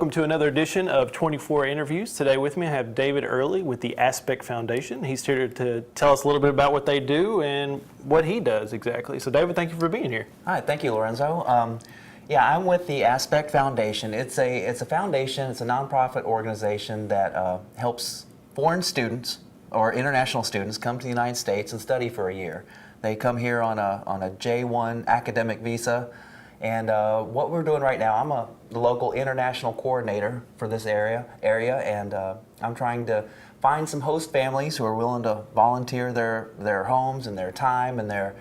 Welcome to another edition of 24 Interviews. Today with me I have David Early with the Aspect Foundation. He's here to tell us a little bit about what they do and what he does exactly. So David, thank you for being here. Hi, thank you, Lorenzo. Yeah, I'm with the Aspect Foundation. It's a foundation, it's a nonprofit organization that helps foreign students or international students come to the United States and study for a year. They come here on a J1 academic visa. And what we're doing right now, I'm the local international coordinator for this area, and I'm trying to find some host families who are willing to volunteer their homes and their time and their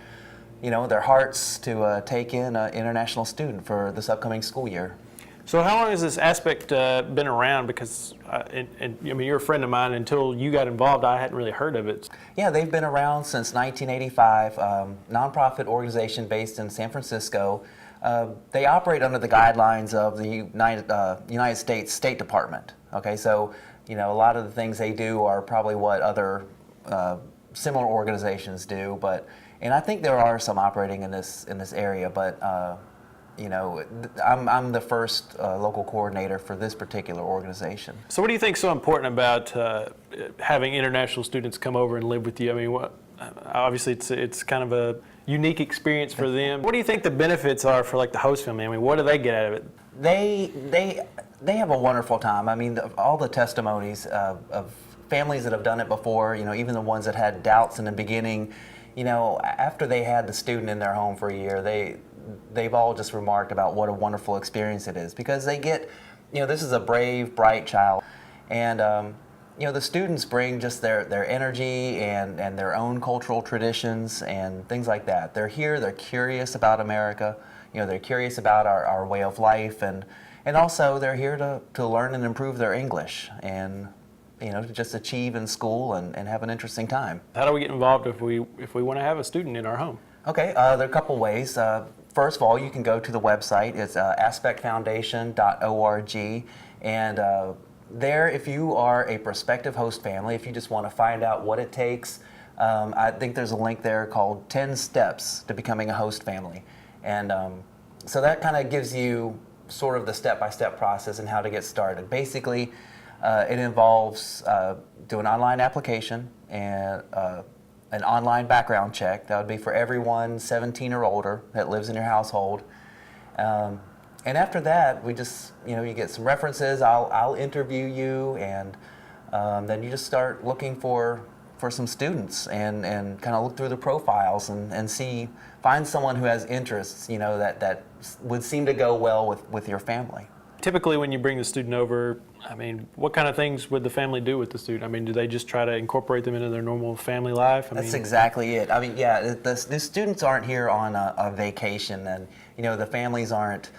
hearts to take in an international student for this upcoming school year. So how long has this Aspect been around? Because I mean, you're a friend of mine. Until you got involved, I hadn't really heard of it. Yeah, they've been around since 1985. Nonprofit organization based in San Francisco. They operate under the guidelines of the United States State Department. Okay, so a lot of the things they do are probably what other similar organizations do, and I think there are some operating in this area, but I'm the first local coordinator for this particular organization. So what do you think is so important about having international students come over and live with you? I mean, obviously it's kind of a unique experience for them. What do you think the benefits are for like the host family? I mean, what do they get out of it? They have a wonderful time. I mean, all the testimonies of families that have done it before, even the ones that had doubts in the beginning, after they had the student in their home for a year, they've all just remarked about what a wonderful experience it is, because they get, this is a brave, bright child, and the students bring just their energy and their own cultural traditions and things like that. They're here, they're curious about America, they're curious about our way of life, and also they're here to learn and improve their English and to just achieve in school and have an interesting time. How do we get involved if we want to have a student in our home? Okay, there are a couple ways. First of all, you can go to the website. It's aspectfoundation.org, and there, if you are a prospective host family, if you just want to find out what it takes, I think there's a link there called 10 Steps to Becoming a Host Family. And so that kind of gives you sort of the step-by-step process and how to get started. Basically, it involves doing an online application and an online background check. That would be for everyone 17 or older that lives in your household. And after that, we just, you get some references, I'll interview you, and then you just start looking for some students and kind of look through the profiles and find someone who has interests, that would seem to go well with your family. Typically when you bring the student over, I mean, what kind of things would the family do with the student? I mean, do they just try to incorporate them into their normal family life? That's exactly it. I mean, yeah, the students aren't here on a vacation, and, the families aren't,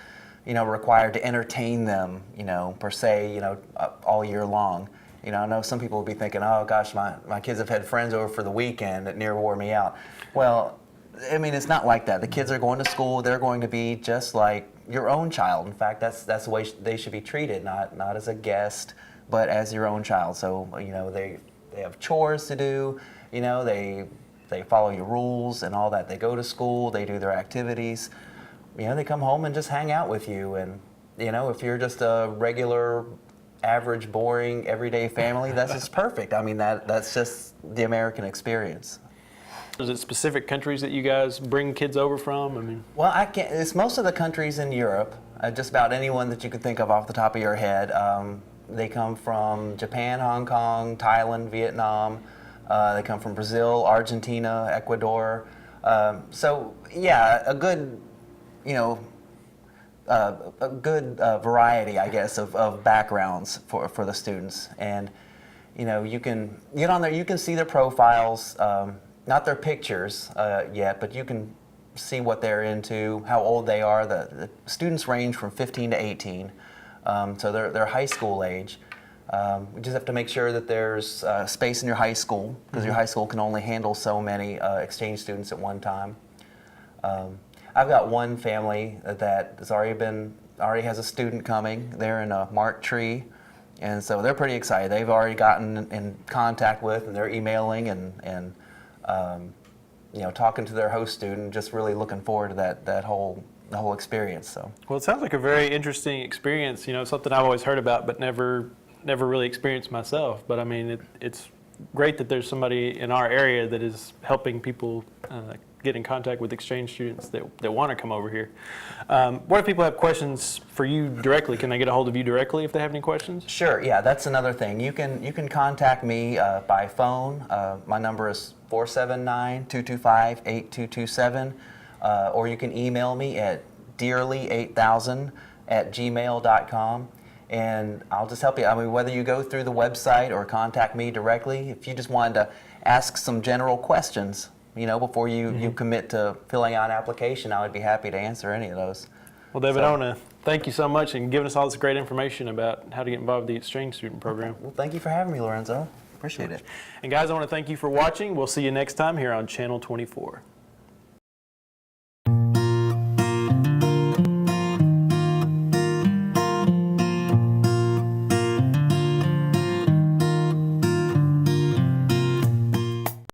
required to entertain them, per se, all year long. I know some people will be thinking, oh gosh, my kids have had friends over for the weekend that near wore me out. Well, I mean, it's not like that. The kids are going to school. They're going to be just like your own child. In fact, that's the way they should be treated, not as a guest, but as your own child. So, they have chores to do, they follow your rules and all that. They go to school, they do their activities. They come home and just hang out with you. And, if you're just a regular, average, boring, everyday family, that's just perfect. I mean, that's just the American experience. Is it specific countries that you guys bring kids over from? I mean, well, it's most of the countries in Europe. Just about anyone that you could think of off the top of your head. They come from Japan, Hong Kong, Thailand, Vietnam. They come from Brazil, Argentina, Ecuador. So yeah, a good, variety, I guess, of backgrounds for the students. And you can get on there. You can see their profiles. Not their pictures yet, but you can see what they're into, how old they are. The students range from 15 to 18, so they're high school age. We just have to make sure that there's space in your high school, because your high school can only handle so many exchange students at one time. I've got one family that has already has a student coming. They're in a marked tree, and so they're pretty excited. They've already gotten in contact with, and they're emailing and talking to their host student, just really looking forward to that whole the whole experience. So. Well, it sounds like a very interesting experience. You know, something I've always heard about, but never really experienced myself. But I mean, it's great that there's somebody in our area that is helping people get in contact with exchange students that want to come over here. What if people have questions for you directly? Can they get a hold of you directly if they have any questions? Sure. Yeah, that's another thing. You can contact me by phone. My number is 479-225-8227, or you can email me at dearly8000@gmail.com. And I'll just help you. I mean, whether you go through the website or contact me directly, if you just wanted to ask some general questions, you know, before you commit to filling out an application, I would be happy to answer any of those. Well, David, I want to thank you so much and giving us all this great information about how to get involved with the exchange student program. Well, thank you for having me, Lorenzo. Appreciate it. And guys, I want to thank you for watching. We'll see you next time here on Channel 24.